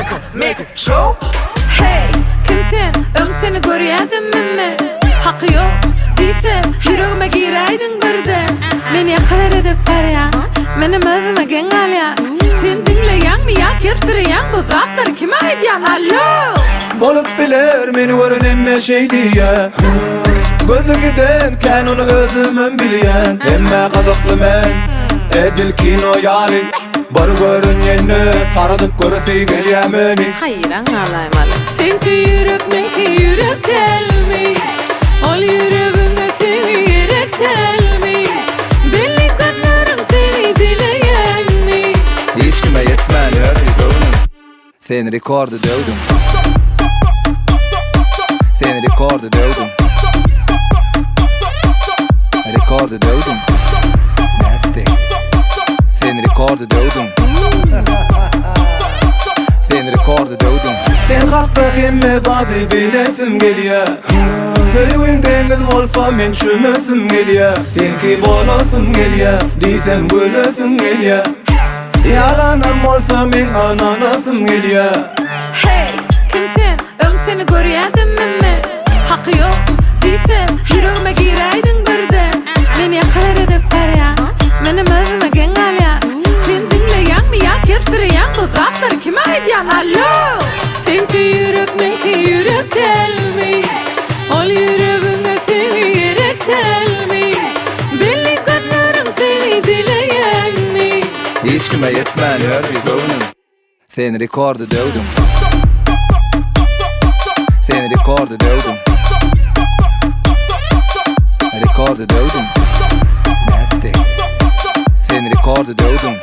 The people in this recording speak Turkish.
Welcome, make it show. Hey, kimsen? Seni görýärdim menne. Haqqy ýok diýse, ýüregime giräýdiň birden. Meni ýakalar edip barýan, menim özüme geň alýan. Sen dinleýänmi ýa kersirýän bu zatlar kime aýdýan? Allo! Bolup biler meni görün emme şey diýe. Gözü giden kän onu özümün bilýän. Emme gazaply men, edil kino ýaly. Bar görün ýene saradyp görse gelýär meni. Hayran alaýmaly. Senki ýürek menki ýürek telmi. Ol ýüregine seni ýerek telmi. Belli gözlerim seni dileýänni. Hiç kime yetmän öýdüm. Sen rekordy döwdüm. Sen rekordy döwdüm. Rekordy döwdüm. Nätte. Sen rekordy döwdüm. Sen rekordy döwdüm. Sen hakda hemme zady bilesim gelýär. Söýgün deňiz bolsa men çümesim gelýär. Senki bolasym gelýär, diýsem gölesim gelýär. Yalanam bolsa men ananasym gelýär. Hey, kimsen? Seni görýärdim menne. Haqqy ýok diýse, ýüregime giräýdiň birden. Meni ýakalar edip barýan, menim özüme geň alýan. Sen dinleýänmi ýa kersirýän bu zatlar kime aýdýan? Allo! Senki ýürek menki ýürek telmi. Ol ýüregine seni ýerek telmi. Belli gözlerim seni dileýänni. Hiç kime yetmän öýdüm. Sen rekordy döwdüm. Sen rekordy döwdüm. Rekordy döwdüm. Nätte. Sen rekordy döwdüm.